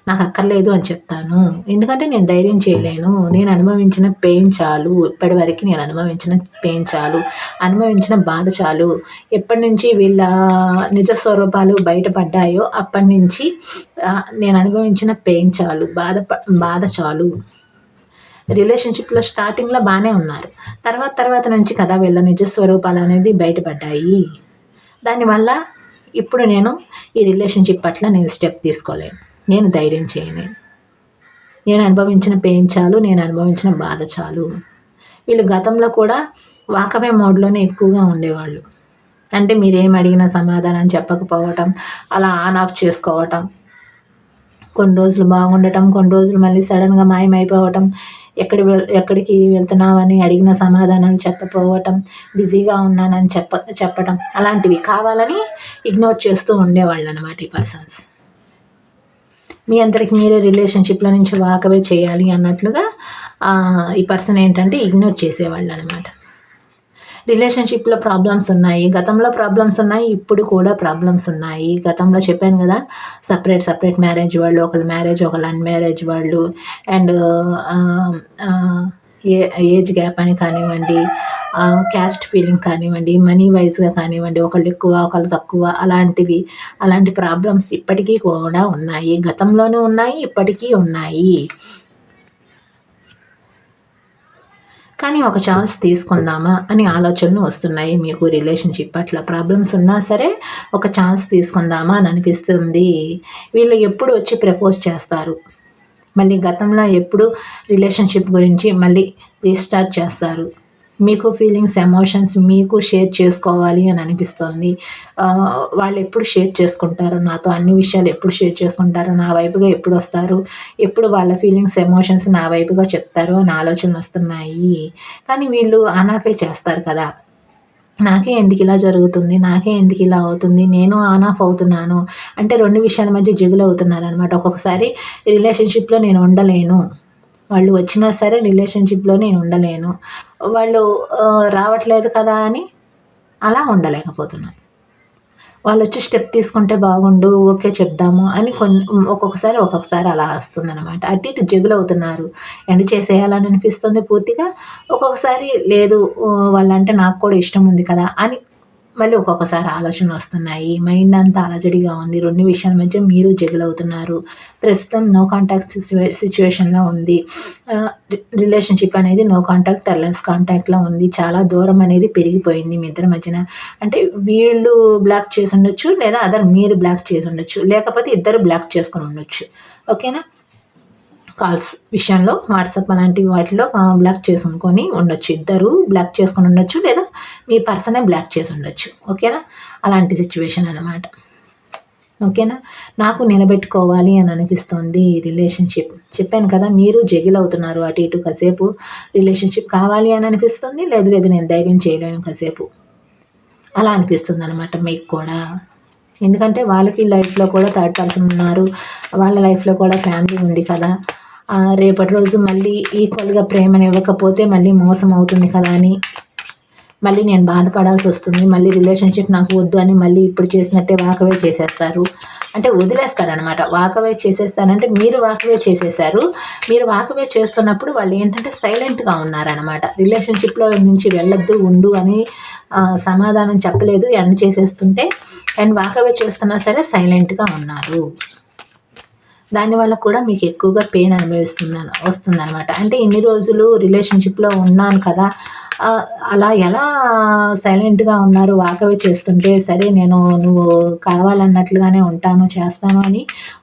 Speaker 3: నాకు అక్కర్లేదు అని చెప్తాను. ఎందుకంటే నేను ధైర్యం చేయలేను. నేను అనుభవించిన పెయిన్ చాలు. ఇప్పటివరకి నేను అనుభవించిన పెయిన్ చాలు. అనుభవించిన బాధ చాలు. ఎప్పటినుంచి వీళ్ళ నిజ స్వరూపాలు బయటపడ్డాయో అప్పటినుంచి నేను అనుభవించిన పెయిన్ చాలు. బాధ చాలు. రిలేషన్‌షిప్‌లో స్టార్టింగ్‌లో బానే ఉన్నారు. తర్వాత నుంచి కదా వీళ్ళ నిజ స్వరూపాలనేది బయటపడ్డాయి. దానివల్ల ఇప్పుడు నేను ఈ రిలేషన్‌షిప్ పట్ల నేను స్టెప్ తీసుకోలేను. నేను ధైర్యం చేయలేను. నేను అనుభవించిన పెయిన్ చాలు. నేను అనుభవించిన బాధ చాలు. వీళ్ళు గతంలో కూడా వాకవే మోడ్‌లోనే ఎక్కువగా ఉండేవాళ్ళు. అంటే మీరేం అడిగినా సమాధానం చెప్పకపోవటం, అలా ఆన్ ఆఫ్ చేసుకోవటం. కొన్ని రోజులు బాగుండటం, కొన్ని రోజులు మళ్ళీ సడెన్‌గా మాయమైపోవటం. ఎక్కడికి వెళ్తున్నావని అడిగిన సమాధానాలు చెప్పకపోవటం, బిజీగా ఉన్నానని చెప్పటం, అలాంటివి కావాలని ఇగ్నోర్ చేస్తూ ఉండేవాళ్ళనమాట ఈ పర్సన్స్. మీ అంతటికి మీరే రిలేషన్‌షిప్‌లో నుంచి వాకవే చేయాలి అన్నట్లుగా ఈ పర్సన్ ఏంటంటే ఇగ్నోర్ చేసేవాళ్ళు అనమాట. రిలేషన్షిప్లో ప్రాబ్లమ్స్ ఉన్నాయి, గతంలో ప్రాబ్లమ్స్ ఉన్నాయి, ఇప్పుడు కూడా ప్రాబ్లమ్స్ ఉన్నాయి. గతంలో చెప్పాను కదా, సపరేట్ మ్యారేజ్ వాళ్ళు, ఒకళ్ళు మ్యారేజ్ ఒకళ్ళు అన్మ్యారేజ్ వాళ్ళు, అండ్ ఏజ్ గ్యాప్ అని కానివ్వండి, క్యాస్ట్ ఫీలింగ్ కానివ్వండి, మనీ వైజ్గా కానివ్వండి, ఒకళ్ళు ఎక్కువ ఒకళ్ళు తక్కువ, అలాంటి ప్రాబ్లమ్స్ ఇప్పటికీ కూడా ఉన్నాయి. గతంలోనూ ఉన్నాయి, ఇప్పటికీ ఉన్నాయి. కానీ ఒక ఛాన్స్ తీసుకుందామా అని ఆలోచనలు వస్తున్నాయి మీకు. రిలేషన్షిప్ పట్ల ప్రాబ్లమ్స్ ఉన్నా సరే ఒక ఛాన్స్ తీసుకుందామా అని అనిపిస్తుంది. వీళ్ళు ఎప్పుడు వచ్చి ప్రపోజ్ చేస్తారు, మళ్ళీ గతంలో ఎప్పుడు రిలేషన్షిప్ గురించి మళ్ళీ రీస్టార్ట్ చేస్తారు. మీకు ఫీలింగ్స్, ఎమోషన్స్ మీకు షేర్ చేసుకోవాలి అని అనిపిస్తుంది. వాళ్ళు ఎప్పుడు షేర్ చేసుకుంటారు నాతో, అన్ని విషయాలు ఎప్పుడు షేర్ చేసుకుంటారు, నా వైపుగా ఎప్పుడు వస్తారు, ఎప్పుడు వాళ్ళ ఫీలింగ్స్, ఎమోషన్స్ నా వైపుగా చెప్తారు అని ఆలోచనలు వస్తున్నాయి. కానీ వీళ్ళు అనాకే చేస్తారు కదా, నాకే ఎందుకు ఇలా జరుగుతుంది, నాకే ఎందుకు ఇలా అవుతుంది, నేను ఆన్ ఆఫ్ అవుతున్నాను అంటే రెండు విషయాల మధ్య జిగులు అవుతున్నారు అనమాట. ఒక్కొక్కసారి రిలేషన్షిప్లో నేను ఉండలేను, వాళ్ళు వచ్చినా సరే రిలేషన్షిప్లో నేను ఉండలేను, వాళ్ళు రావట్లేదు కదా అని అలా ఉండలేకపోతున్నాను. వాళ్ళు వచ్చి స్టెప్ తీసుకుంటే బాగుండు, ఓకే చెప్దాము అని ఒక్కొక్కసారి అలా వస్తుందన్నమాట. అటు ఇటు జగులవుతున్నారు. ఎండ్ చేసేయాలని అనిపిస్తుంది పూర్తిగా, ఒక్కొక్కసారి లేదు వాళ్ళంటే నాకు కూడా ఇష్టం ఉంది కదా అని మళ్ళీ ఒక్కొక్కసారి ఆలోచనలు వస్తున్నాయి. మైండ్ అంతా అలజడిగా ఉంది. రెండు విషయాల మధ్య మీరు జగులవుతున్నారు. ప్రస్తుతం నో కాంటాక్ట్ సిచ్యువేషన్లో ఉంది. రిలేషన్షిప్ అనేది నో కాంటాక్ట్, లెస్ కాంటాక్ట్లో ఉంది. చాలా దూరం అనేది పెరిగిపోయింది మీ ఇద్దరి మధ్యన. అంటే వీళ్ళు బ్లాక్ చేసి ఉండొచ్చు, లేదా మీరు బ్లాక్ చేసి ఉండొచ్చు, లేకపోతే ఇద్దరు బ్లాక్ చేసుకొని ఉండొచ్చు. ఓకేనా. కాల్స్ విషయంలో వాట్సాప్ అలాంటి వాటిలో బ్లాక్ చేసుకొని ఉండొచ్చు, ఇద్దరు బ్లాక్ చేసుకొని ఉండొచ్చు, లేదా మీ పర్సనే బ్లాక్ చేసి ఉండొచ్చు. ఓకేనా. అలాంటి సిచ్యువేషన్ అన్నమాట. ఓకేనా. నాకు నిలబెట్టుకోవాలి అని అనిపిస్తుంది రిలేషన్షిప్. చెప్పాను కదా, మీరు జగిల్ అవుతున్నారు అటు ఇటు. కాసేపు రిలేషన్షిప్ కావాలి అని అనిపిస్తుంది, లేదు నేను ధైర్యం చేయలేను కాసేపు అలా అనిపిస్తుంది అనమాట మీకు కూడా. ఎందుకంటే వాళ్ళకి లైఫ్లో కూడా థర్డ్ పర్సన్ ఉన్నారు, వాళ్ళ లైఫ్లో కూడా ఫ్యామిలీ ఉంది కదా. రేపటి రోజు మళ్ళీ ఈక్వల్గా ప్రేమను ఇవ్వకపోతే మళ్ళీ మోసం అవుతుంది కదా అని మళ్ళీ నేను బాధపడాల్సి వస్తుంది. మళ్ళీ రిలేషన్షిప్ నాకు వద్దు అని మళ్ళీ ఇప్పుడు చేసినట్టే వాకవే చేసేస్తారు. అంటే వదిలేస్తారనమాట. వాకవే చేసేస్తారంటే మీరు వాకవే చేసేసారు. మీరు వాకవే చేస్తున్నప్పుడు వాళ్ళు ఏంటంటే సైలెంట్గా ఉన్నారనమాట. రిలేషన్షిప్లో నుంచి వెళ్ళొద్దు, ఉండు అని సమాధానం చెప్పలేదు, ఎండ్ చేసేస్తుంటే అండ్ వాకవే చేస్తున్నా సరే సైలెంట్గా ఉన్నారు. దానివల్ల కూడా మీకు ఎక్కువగా పెయిన్ వస్తుందన్నమాట. అంటే ఇన్ని రోజులు రిలేషన్షిప్లో ఉన్నాను కదా, అలా ఎలా సైలెంట్గా ఉన్నారు, వాకవే చేస్తుంటే సరే నువ్వు కావాలన్నట్లుగానే ఉంటాను, చేస్తాను అని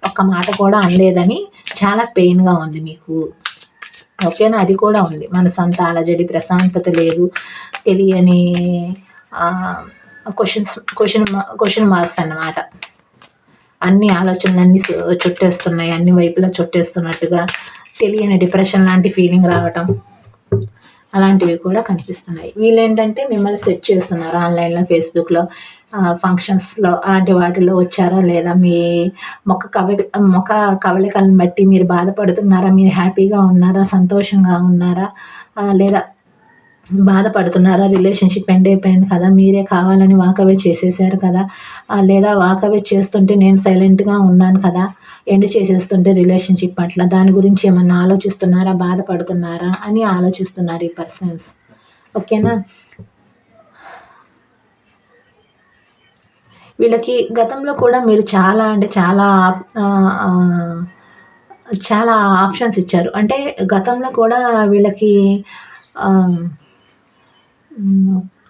Speaker 3: ఒక్క మాట కూడా అనలేదని చాలా పెయిన్గా ఉంది మీకు. ఓకేనా. అది కూడా ఉంది. మనసంతా అలజడి, ప్రశాంతత లేదు, తెలియని క్వశ్చన్ మార్క్స్ అన్నమాట. అన్ని ఆలోచనలన్నీ చుట్టేస్తున్నాయి, అన్ని వైపులా చుట్టేస్తున్నట్టుగా తెలియని డిప్రెషన్ లాంటి ఫీలింగ్ రావటం, అలాంటివి కూడా కనిపిస్తున్నాయి. వీళ్ళేంటంటే మిమ్మల్ని సెట్ చేస్తున్నారు ఆన్లైన్లో, ఫేస్బుక్లో, ఫంక్షన్స్లో, అలాంటి వాటిల్లో వచ్చారా లేదా, మీ ముఖ కవళికలను బట్టి మీరు బాధపడుతున్నారా, మీరు హ్యాపీగా ఉన్నారా, సంతోషంగా ఉన్నారా, లేదా బాధపడుతున్నారా, రిలేషన్షిప్ ఎండ్ అయిపోయింది కదా, మీరే కావాలని వాకవే చేసేసారు కదా, లేదా వాకవే చేస్తుంటే నేను సైలెంట్గా ఉన్నాను కదా, ఎండ్ చేసేస్తుంటే రిలేషన్షిప్ పట్ల దాని గురించి ఏమన్నా ఆలోచిస్తున్నారా, బాధపడుతున్నారా అని ఆలోచిస్తున్నారు ఈ పర్సన్స్. ఓకేనా. వీళ్ళకి గతంలో కూడా మీరు చాలా చాలా ఆప్షన్స్ ఇచ్చారు. అంటే గతంలో కూడా వీళ్ళకి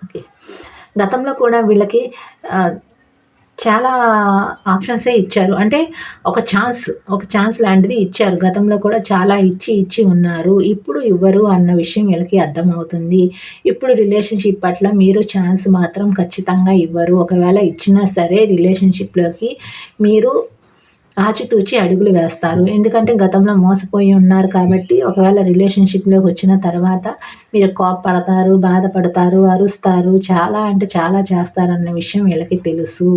Speaker 3: ఓకే, గతంలో కూడా వీళ్ళకి చాలా ఆప్షన్సే ఇచ్చారు. అంటే ఒక ఛాన్స్ లాంటిది ఇచ్చారు. గతంలో కూడా చాలా ఇచ్చి ఉన్నారు. ఇప్పుడు ఇవ్వరు అన్న విషయం వీళ్ళకి అర్థమవుతుంది. ఇప్పుడు రిలేషన్షిప్ పట్ల మీరు ఛాన్స్ మాత్రం ఖచ్చితంగా ఇవ్వరు. ఒకవేళ ఇచ్చినా సరే రిలేషన్షిప్లోకి మీరు ఆచితూచి అడుగులు వేస్తారు. ఎందుకంటే గతంలో మోసపోయి ఉన్నారు కాబట్టి ఒకవేళ రిలేషన్‌షిప్‌లోకి వచ్చిన తర్వాత మీరు కోప్పడతారు, బాధపడతారు, అరుస్తారు. చాలా అంటే చాలా చేస్తారన్న విషయం వీళ్ళకి తెలుసు.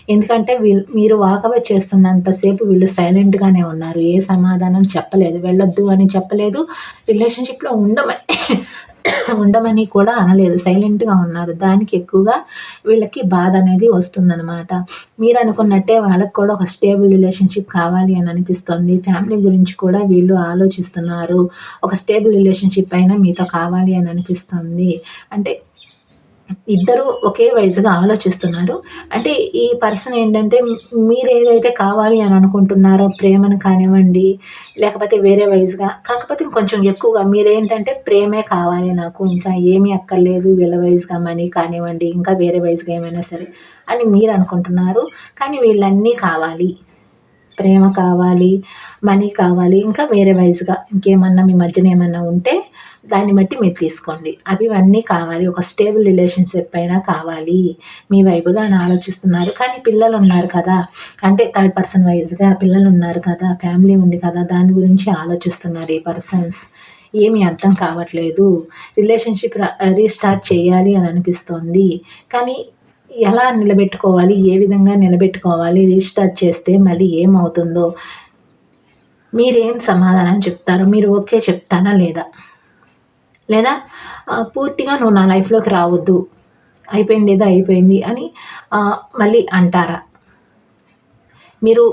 Speaker 3: ఎందుకంటే మీరు వాకవే చేస్తున్నంత సేపు వీళ్ళు సైలెంట్‌గానే ఉన్నారు. ఏ సమాధానం చెప్పలేదు. వెళ్ళొద్దు అని చెప్పలేదు. రిలేషన్‌షిప్‌లో ఉండమని కూడా అనలేదు. సైలెంట్‌గా ఉన్నారు. దానికి ఎక్కువగా వీళ్ళకి బాధ అనేది వస్తుందనమాట. మీరనుకున్నట్టే వాళ్ళకి కూడా ఒక స్టేబుల్ రిలేషన్‌షిప్ కావాలి అని అనిపిస్తుంది. ఫ్యామిలీ గురించి కూడా వీళ్ళు ఆలోచిస్తున్నారు. ఒక స్టేబుల్ రిలేషన్‌షిప్ అయినా మీతో కావాలి అని అనిపిస్తుంది. అంటే ఇద్దరూ ఒకే వైస్‌గా ఆలోచిస్తున్నారు. అంటే ఈ పర్సన్ ఏంటంటే మీరేదైతే కావాలి అని అనుకుంటున్నారో ప్రేమను కానివ్వండి, లేకపోతే వేరే వైస్‌గా కాకపోతే ఇంకొంచెం ఎక్కువగా మీరేంటంటే ప్రేమే కావాలి నాకు ఇంకా ఏమీ అక్కర్లేదు వీళ్ళ వైస్‌గా మనీ కానివ్వండి, ఇంకా వేరే వైస్‌గా ఏమైనా సరే అని మీరనుకుంటున్నారు. కానీ వీళ్ళన్నీ కావాలి. ప్రేమ కావాలి, మనీ కావాలి, ఇంకా వేరే వైస్‌గా ఇంకేమన్నా మీ మధ్యన ఏమన్నా ఉంటే దాన్ని బట్టి మీరు తీసుకోండి. ఇవన్నీ కావాలి. ఒక స్టేబుల్ రిలేషన్‌షిప్ అయినా కావాలి. మీ వైపుగా అని ఆలోచిస్తున్నారు. కానీ పిల్లలున్నారు కదా! అంటే థర్డ్ పర్సన్ వైస్‌గా పిల్లలున్నారు కదా! ఫ్యామిలీ ఉంది కదా! దాని గురించి ఆలోచిస్తున్నారు ఈ పర్సన్స్. ఏమి అర్థం కావట్లేదు. రిలేషన్‌షిప్ రీస్టార్ట్ చేయాలి అని అనిపిస్తోంది. కానీ ఎలా నిలబెట్టుకోవాలి? ఏ విధంగా నిలబెట్టుకోవాలి? రీస్టార్ట్ చేస్తే మళ్ళీ ఏమవుతుందో? మీరేం సమాధానం చెప్తారు? మీరు ఓకే చెప్తారా లేదా? లేదా పూర్తిగా నువ్వు నా లైఫ్‌లోకి రావద్దు. అయిపోయిందేదో అయిపోయింది అని మళ్ళీ అంటారా? మీరు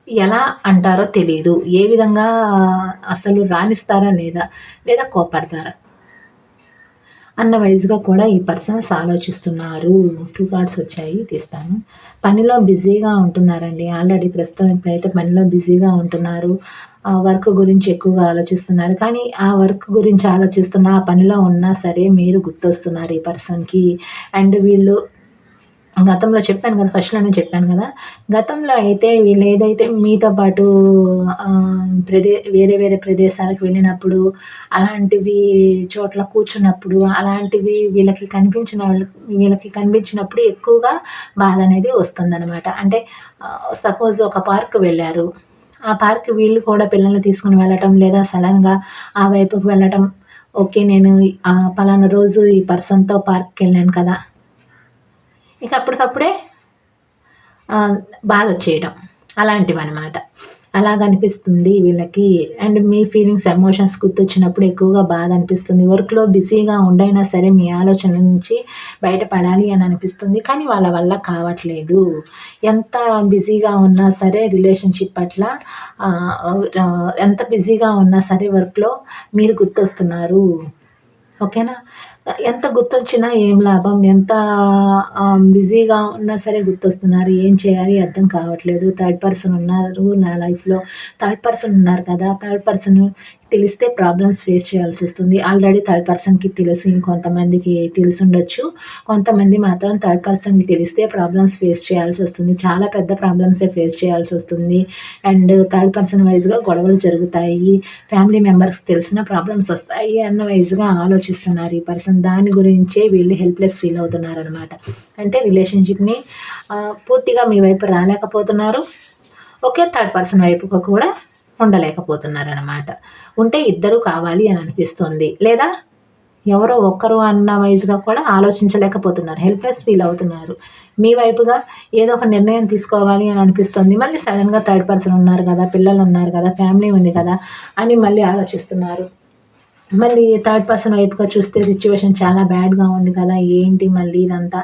Speaker 3: ఎలా అంటారో తెలీదు. ఏ విధంగా అసలు రానిస్తారా లేదా? లేదా కోప్పడతారా? అన్న వైస్‌గా కూడా ఈ పర్సన్స్ ఆలోచిస్తున్నారు. 2 కార్డ్స్ వచ్చాయి తీస్తాను. పనిలో బిజీగా ఉంటున్నారండి. ఆల్రెడీ ప్రస్తుతం ఇప్పుడైతే పనిలో బిజీగా ఉంటున్నారు. వర్క్ గురించి ఎక్కువగా ఆలోచిస్తున్నారు. కానీ ఆ వర్క్ గురించి ఆలోచిస్తున్న, ఆ పనిలో ఉన్నా సరే మీరు గుర్తొస్తున్నారు ఈ పర్సన్‌కి. అండ్ వీళ్ళు గతంలో చెప్పాను కదా! ఫస్ట్‌లోనే చెప్పాను గదా! గతంలో అయితే వీళ్ళేదైతే మీతో పాటు వేరే వేరే ప్రదేశాలకు వెళ్ళినప్పుడు, అలాంటివి చోట్ల కూర్చున్నప్పుడు, అలాంటివి వీళ్ళకి కనిపించినప్పుడు ఎక్కువగా బాధనేది వస్తుందనమాట. అంటే సపోజ్ ఒక పార్క్ వెళ్లారు. ఆ పార్క్‌కి వీళ్ళు కూడా పిల్లల్ని తీసుకొని వెళ్ళటం, లేదా సడెన్‌గా ఆ వైపుకి వెళ్ళటం. ఓకే. నేను పలానా రోజు ఈ పర్సన్‌తో పార్క్‌కెళ్ళాను కదా! ఇక అప్పటికప్పుడే బాధొచ్చేయడం. అలాంటివనమాట. అలాగనిపిస్తుంది వీళ్ళకి. అండ్ మీ ఫీలింగ్స్, ఎమోషన్స్ గుర్తొచ్చినప్పుడు ఎక్కువగా బాధనిపిస్తుంది. వర్క్‌లో బిజీగా ఉండైనా సరే మీ ఆలోచనల నుంచి బయటపడాలి అని అనిపిస్తుంది. కానీ వాళ్ళ వల్ల కావట్లేదు. ఎంత బిజీగా ఉన్నా సరే రిలేషన్‌షిప్ పట్ల ఎంత బిజీగా ఉన్నా సరే వర్క్‌లో మీరు గుర్తొస్తున్నారు. ఓకేనా? ఎంత గుర్తొచ్చినా ఏం లాభం? ఎంత బిజీగా ఉన్నా సరే గుర్తొస్తున్నారు. ఏం చేయాలి అర్థం కావట్లేదు. థర్డ్ పర్సన్ ఉన్నారు నా లైఫ్‌లో. థర్డ్ పర్సన్ ఉన్నారు కదా! థర్డ్ పర్సన్ తెలిస్తే ప్రాబ్లమ్స్ ఫేస్ చేయాల్సొస్తుంది. ఆల్రెడీ థర్డ్ పర్సన్‌కి తెలిసి కొంతమందికి తెలిసుండొచ్చు. కొంతమంది మాత్రం థర్డ్ పర్సన్‌కి తెలిస్తే ప్రాబ్లమ్స్ ఫేస్ చేయాల్సొస్తుంది. చాలా పెద్ద ప్రాబ్లమ్సే ఫేస్ చేయాల్సొస్తుంది. అండ్ థర్డ్ పర్సన్ వైస్‌గా గొడవలు జరుగుతాయి. ఫ్యామిలీ మెంబర్స్‌కి తెలిసిన ప్రాబ్లమ్స్ ఒస్తాయి అన్న వైస్‌గా ఆలోచిస్తున్నారు ఈ పర్సన్. దాని గురించే వీళ్ళు హెల్ప్‌లెస్ ఫీల్ అవుతున్నారనమాట. అంటే రిలేషన్‌షిప్‌ని పూర్తిగా మీ వైపు రాలేకపోతున్నారు. ఓకే. థర్డ్ పర్సన్ వైపుగా కూడా ఉండలేకపోతున్నారనమాట. ఉంటే ఇద్దరు కావాలి అని అనిపిస్తుంది. లేదా ఎవరో ఒక్కరు అన్న వైస్‌గా కూడా ఆలోచించలేకపోతున్నారు. హెల్ప్‌లెస్ ఫీల్ అవుతున్నారు. మీ వైపుగా ఏదో ఒక నిర్ణయం తీసుకోవాలి అని అనిపిస్తుంది. మళ్ళీ సడెన్‌గా థర్డ్ పర్సన్ ఉన్నారు గదా! పిల్లలున్నారు గదా! ఫ్యామిలీ ఉంది కదా! అని మళ్ళీ ఆలోచిస్తున్నారు. మళ్ళీ థర్డ్ పర్సన్ వైపుగా చూస్తే సిట్యుయేషన్ చాలా బ్యాడ్‌గా ఉంది కదా! ఏంటి మళ్ళీ ఇదంతా?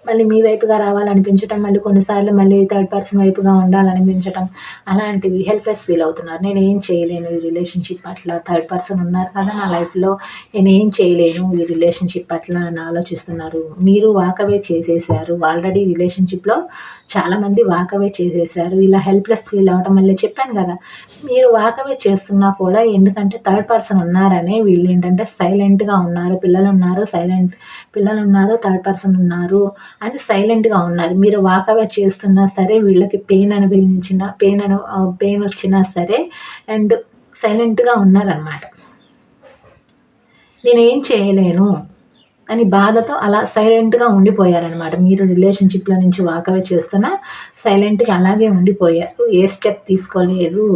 Speaker 3: మళ్ళీ మీ వైపుగా రావాలనిపించటం, మళ్ళీ కొన్నిసార్లు మళ్ళీ థర్డ్ పర్సన్ వైపుగా ఉండాలనిపించటం, అలాంటివి హెల్ప్‌లెస్ ఫీల్ అవుతున్నారు. నేనేం చేయలేను ఈ రిలేషన్‌షిప్ పట్ల. థర్డ్ పర్సన్ ఉన్నారు కదా నా లైఫ్‌లో. నేనేం చేయలేను ఈ రిలేషన్‌షిప్ పట్ల అని ఆలోచిస్తున్నారు. మీరు వాకవే చేసేసారు. ఆల్రెడీ రిలేషన్‌షిప్‌లో చాలామంది వాకవే చేసేసారు. ఇలా హెల్ప్‌లెస్ ఫీల్ అవ్వటం వల్లే చెప్పాను గదా! మీరు వాకవే చేస్తున్నా కూడా ఎందుకంటే థర్డ్ పర్సన్ ఉన్నారనే వీళ్ళేంటంటే సైలెంట్‌గా ఉన్నారు. పిల్లలున్నారు, థర్డ్ పర్సన్ ఉన్నారు అని సైలెంట్‌గా ఉన్నారు. మీరు వాకవే చేస్తున్నా సరే వీళ్ళకి పెయినొచ్చినా సరే అండ్ సైలెంట్‌గా ఉన్నారనమాట. నేనేం చేయలేను. అని బాధతో అలా సైలెంట్గా ఉండిపోయారనమాట. మీరు రిలేషన్షిప్లో నుంచి వాకవే చేస్తున్నా సైలెంట్గా అలాగే ఉండిపోయారు, ఏ స్టెప్ తీసుకోలేదు.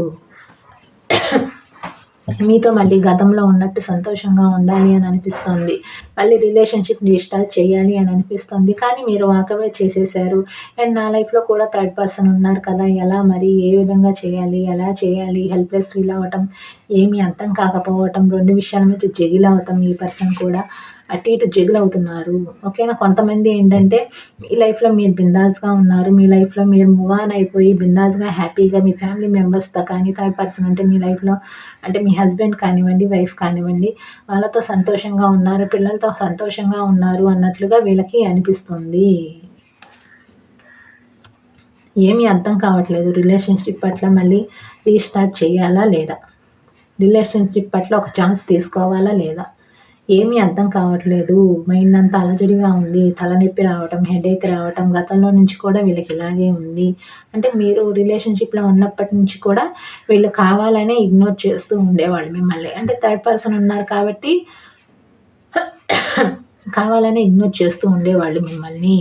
Speaker 3: మీతో మళ్ళీ గతంలో ఉన్నట్టు సంతోషంగా ఉండాలి అని అనిపిస్తుంది, మళ్ళీ రిలేషన్షిప్ రీస్టార్ట్ చేయాలి అని అనిపిస్తుంది, కానీ మీరు వాకవే చేసేసారు. అండ్ నా లైఫ్లో కూడా థర్డ్ పర్సన్ ఉన్నారు కదా, ఎలా మరి ఏ విధంగా చేయాలి, ఎలా చేయాలి, హెల్ప్లెస్ ఫీల్ అవ్వటం, ఏమీ అర్థం కాకపోవటం, 2 విషయాల మీద జగిల్ అవుతాం. ఈ పర్సన్ కూడా అటు ఇటు జగుల్ అవుతున్నారు. ఓకేనా. కొంతమంది ఏంటంటే మీ లైఫ్లో మీరు బిందాస్గా ఉన్నారు, మీ లైఫ్లో మీరు మూవ్ ఆన్ అయిపోయి బిందాస్గా హ్యాపీగా మీ ఫ్యామిలీ మెంబర్స్తో కానీ, థర్డ్ పర్సన్ అంటే మీ లైఫ్లో అంటే మీ హస్బెండ్ కానివ్వండి, వైఫ్ కానివ్వండి, వాళ్ళతో సంతోషంగా ఉన్నారు, పిల్లలతో సంతోషంగా ఉన్నారు అన్నట్లుగా వీళ్ళకి అనిపిస్తుంది. ఏమీ అర్థం కావట్లేదు, రిలేషన్షిప్ పట్ల మళ్ళీ రీస్టార్ట్ చేయాలా లేదా, రిలేషన్షిప్ పట్ల ఒక ఛాన్స్ తీసుకోవాలా లేదా, ఏమీ అర్థం కావట్లేదు. మైండ్ అంతా అలజడిగా ఉంది, తలనొప్పి రావటం, హెడేక్ రావటం, గతంలో నుంచి కూడా వీళ్ళకి ఇలాగే ఉంది. అంటే మీరు రిలేషన్షిప్లో ఉన్నప్పటి నుంచి కూడా వీళ్ళు కావాలనే ఇగ్నోర్ చేస్తూ ఉండేవాళ్ళు మిమ్మల్ని. అంటే థర్డ్ పర్సన్ ఉన్నారు కాబట్టి కావాలని ఇగ్నోర్ చేస్తూ ఉండేవాళ్ళు మిమ్మల్ని.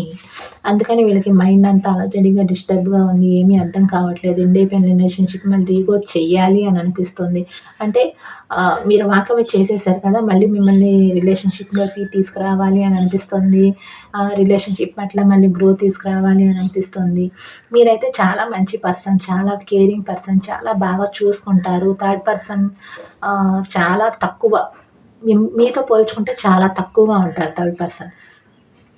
Speaker 3: అందుకని వీళ్ళకి మైండ్ అంతా అలజడిగా డిస్టర్బ్గా ఉంది, ఏమీ అర్థం కావట్లేదు. ఇండిపెండెంట్ రిలేషన్షిప్ మళ్ళీ రీగోత్ చెయ్యాలి అని అనిపిస్తుంది. అంటే మీరు వాకవే చేసేసారు కదా, మళ్ళీ మిమ్మల్ని రిలేషన్షిప్లోకి తీసుకురావాలి అని అనిపిస్తుంది. రిలేషన్షిప్ పట్ల మళ్ళీ గ్రోత్ తీసుకురావాలి అని అనిపిస్తుంది. మీరైతే చాలా మంచి పర్సన్, చాలా కేరింగ్ పర్సన్, చాలా బాగా చూసుకుంటారు. థర్డ్ పర్సన్ చాలా తక్కువ, మీతో పోల్చుకుంటే చాలా తక్కువగా ఉంటారు థర్డ్ పర్సన్.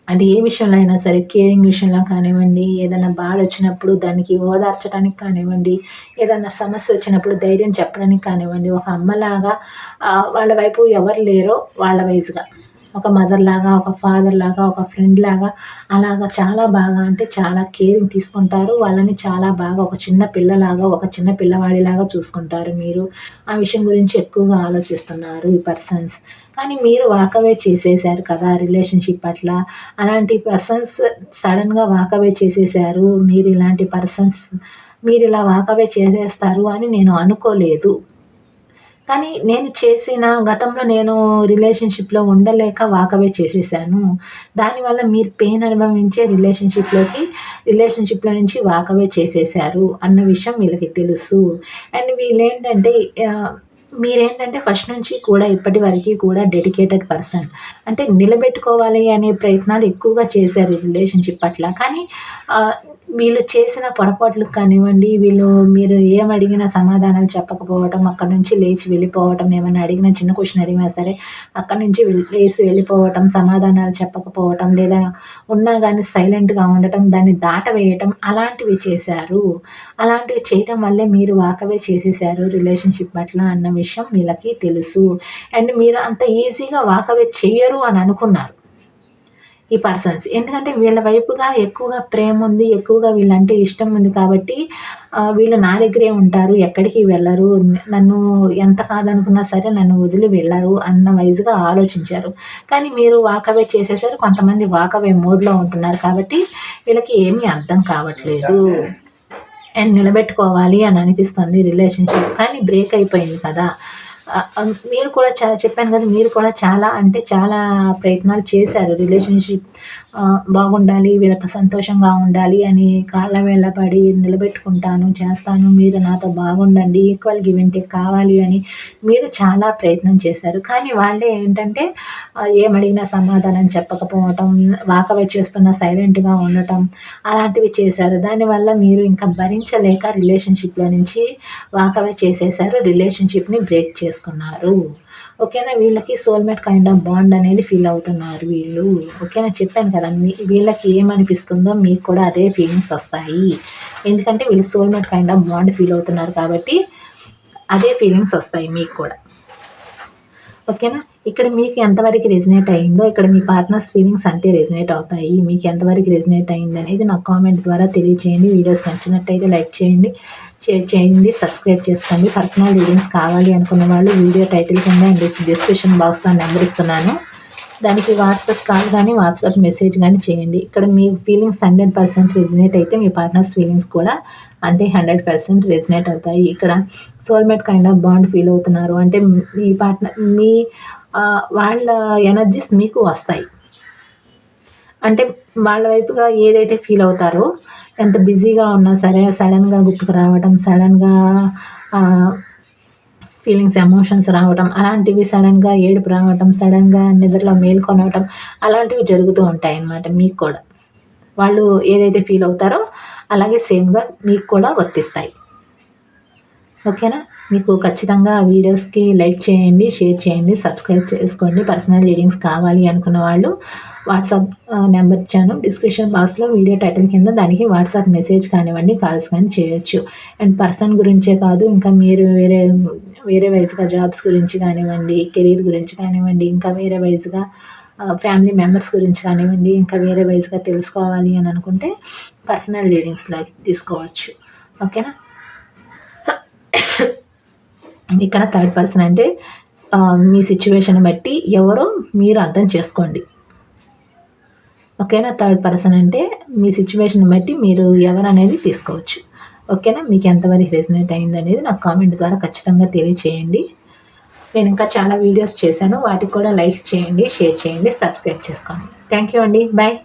Speaker 3: అది ఏ విషయంలో అయినా సరే, కేరింగ్ విషయంలో కానివ్వండి, ఏదైనా బాధ వచ్చినప్పుడు దానికి ఓదార్చడానికి కానివ్వండి, ఏదైనా సమస్య వచ్చినప్పుడు ధైర్యం చెప్పడానికి కానివ్వండి, ఒక అమ్మలాగా వాళ్ళ వైపు ఎవరు లేరో వాళ్ళ వైజ్గా ఒక మదర్ లాగా, ఒక ఫాదర్ లాగా, ఒక ఫ్రెండ్ లాగా అలాగా చాలా బాగా అంటే చాలా కేరింగ్ తీసుకుంటారు. వాళ్ళని చాలా బాగా ఒక చిన్న పిల్లలాగా, ఒక చిన్న పిల్లవాడిలాగా చూసుకుంటారు మీరు. ఆ విషయం గురించి ఎక్కువగా ఆలోచిస్తున్నారు ఈ పర్సన్స్. కానీ మీరు వాకవే చేసేసారు కదా రిలేషన్షిప్ పట్ల. అలాంటి పర్సన్స్ సడన్‌గా వాకవే చేసేసారు. మీరు ఇలా వాకవే చేసేస్తారు అని నేను అనుకోలేదు. కానీ గతంలో నేను రిలేషన్‌షిప్‌లో ఉండలేక వాకవే చేసేసాను. దానివల్ల మీరు పెయిన్ అనుభవించే రిలేషన్‌షిప్‌లో నుంచి వాకవే చేసేసారు అన్న విషయం వీళ్ళకి తెలుసు. అండ్ వీళ్ళేంటంటే మీరేంటంటే ఫస్ట్ నుంచి కూడా ఇప్పటి వరకి కూడా డెడికేటెడ్ పర్సన్. అంటే నిలబెట్టుకోవాలి అనే ప్రయత్నాలు ఎక్కువగా చేశారు ఈ రిలేషన్‌షిప్ పట్ల. కానీ వీళ్ళు చేసిన పొరపాట్లకు కానివ్వండి, మీరు ఏమడిగినా సమాధానాలు చెప్పకపోవటం, అక్కడి నుంచి లేచి వెళ్ళిపోవటం, ఏమన్నా అడిగినా చిన్న క్వెషన్ అడిగినా సరే అక్కడి నుంచి లేసి వెళ్ళిపోవటం, సమాధానాలు చెప్పకపోవటం, లేదా ఉన్నా గానీ సైలెంట్‌గా ఉండటం, దాన్ని దాటవేయటం అలాంటివి చేశారు. అలాంటివి చేయటం వల్లే మీరు వాకవే చేసేసారు రిలేషన్‌షిప్ పట్ల అన్న విషయం వీళ్ళకి తెలుసు. అండ్ మీరు అంత ఈజీగా వాకవే చెయ్యరు అని అనుకున్నారు ఈ పర్సన్స్. ఎందుకంటే వీళ్ళ వైపుగా ఎక్కువగా ప్రేముంది, ఎక్కువగా వీళ్ళంటే ఇష్టం ఉంది కాబట్టి వీళ్ళు నా దగ్గరే ఉంటారు, ఎక్కడికి వెళ్ళరు, నన్ను ఎంత కాదనుకున్నా సరే నన్ను వదిలి వెళ్ళరు అన్న వైజ్‌గా ఆలోచించారు. కానీ మీరు వాకవే చేసేసారు. కొంతమంది వాకవే మోడ్‌లో ఉంటున్నారు కాబట్టి వీళ్ళకి ఏమీ అర్థం కావట్లేదు. అండ్ నిలబెట్టుకోవాలి అని అనిపిస్తుంది రిలేషన్‌షిప్. కానీ బ్రేక్ అయిపోయింది కదా. మీరు కూడా చెప్పాను కదా, మీరు కూడా చాలా అంటే చాలా ప్రయత్నాలు చేశారు రిలేషన్‌షిప్ బాగుండాలి, వీళ్ళతో సంతోషంగా ఉండాలి అని కాళ్ళ వేళ్ళ పడి నిలబెట్టుకుంటాను, చేస్తాను, మీరు నాతో బాగుండండి, ఈక్వల్ గివ్ అండ్ టేక్ కావాలి అని మీరు చాలా ప్రయత్నం చేశారు. కానీ వాళ్ళే ఏంటంటే ఏమడిగినా సమాధానం చెప్పకపోవటం, వాకవే చేస్తున్నా సైలెంట్‌గా ఉండటం అలాంటివి చేశారు. దానివల్ల మీరు ఇంకా భరించలేక రిలేషన్‌షిప్‌లో నుంచి వాకవే చేసేసారు. రిలేషన్‌షిప్‌ని బ్రేక్ చేసుకున్నారు. ఓకేనా. వీళ్ళకి సోల్‌మేట్ కైండ్ ఆఫ్ బాండ్ అనేది ఫీల్ అవుతున్నారు వీళ్ళు. ఓకేనా. చెప్పాను కదా, వీళ్ళకి ఏమనిపిస్తుందో మీకు కూడా అదే ఫీలింగ్స్ వస్తాయి. ఎందుకంటే వీళ్ళు soulmate kind of bond feel అవుతున్నారు కాబట్టి అదే ఫీలింగ్స్ వస్తాయి మీకు కూడా. ఓకేనా. ఇక్కడ మీకు ఎంతవరకు రెజనేట్ అయిందో ఇక్కడ మీ పార్ట్నర్స్ ఫీలింగ్స్ అంతే రెజనేట్ అవుతాయి. మీకు ఎంతవరకు రెజనేట్ అయిందనేది నాకు కామెంట్ ద్వారా తెలియజేయండి. వీడియోస్ నచ్చినట్టయితే లైక్ చేయండి, షేర్ చేయండి, సబ్స్క్రైబ్ చేసుకోండి. పర్సనల్ రీడింగ్స్ కావాలి అనుకున్న వాళ్ళు వీడియో టైటిల్ కింద అండ్ డిస్క్రిప్షన్ బాక్స్‌లో నెంబర్ ఇస్తున్నాను. దానికి వాట్సాప్ కాల్ కానీ, వాట్సాప్ మెసేజ్ కానీ చేయండి. ఇక్కడ మీ ఫీలింగ్స్ 100% రెజనేట్ అయితే మీ పార్ట్నర్స్ ఫీలింగ్స్ కూడా అంతే 100% రెజనేట్ అవుతాయి. ఇక్కడ soulmate kind of bond feel అవుతున్నారు అంటే మీ పార్ట్నర్ వాళ్ళ ఎనర్జీస్ మీకు వస్తాయి. అంటే వాళ్ళ వైపుగా ఏదైతే ఫీల్ అవుతారో, ఎంత బిజీగా ఉన్నా సరే సడన్గా గుర్తుకు రావడం, సడన్గా ఫీలింగ్స్ ఎమోషన్స్ రావటం, అలాంటివి సడన్గా ఏడుపు రావటం, సడన్గా నిద్రలో మేల్కొనవటం, అలాంటివి జరుగుతూ ఉంటాయన్నమాట మీకు కూడా. వాళ్ళు ఏదైతే ఫీల్ అవుతారో అలాగే సేమ్గా మీకు కూడా వర్తిస్తాయి. ఓకేనా? మీకు ఖచ్చితంగా వీడియోస్కి లైక్ చేయండి, షేర్ చేయండి, సబ్స్క్రైబ్ చేసుకోండి. పర్సనల్ రీడింగ్స్ కావాలి అనుకున్న వాళ్ళు వాట్సాప్ నెంబర్ ఇచ్చాను డిస్క్రిప్షన్ బాక్స్లో, వీడియో టైటిల్ కింద. దానికి వాట్సాప్ మెసేజ్ కానివ్వండి, కాల్స్ కానీ చేయొచ్చు. అండ్ పర్సన్ గురించే కాదు, ఇంకా మీరు వేరే వైజ్గా జాబ్స్ గురించి కానివ్వండి, కెరీర్ గురించి కానివ్వండి, ఇంకా వేరే వైజ్గా ఫ్యామిలీ మెంబర్స్ గురించి కానివ్వండి, ఇంకా వేరే వైజ్గా తెలుసుకోవాలి అని అనుకుంటే పర్సనల్ రీడింగ్స్లో తీసుకోవచ్చు. ఓకేనా? ఇక్కడ థర్డ్ పర్సన్ అంటే మీ సిచ్యువేషన్ బట్టి ఎవరో మీరు అర్థం చేసుకోండి. ఓకేనా? థర్డ్ పర్సన్ అంటే మీ సిచ్యువేషన్ బట్టి మీరు ఎవరనేది తీసుకోవచ్చు. ఓకేనా? మీకు ఎంతవరకు రెజనేట్ అయింది అనేది నాకు కామెంట్ ద్వారా ఖచ్చితంగా తెలియచేయండి. నేను ఇంకా చాలా వీడియోస్ చేశాను, వాటికి కూడా లైక్స్ చేయండి, షేర్ చేయండి, సబ్స్క్రైబ్ చేసుకోండి. థ్యాంక్ యూ అండి. బాయ్.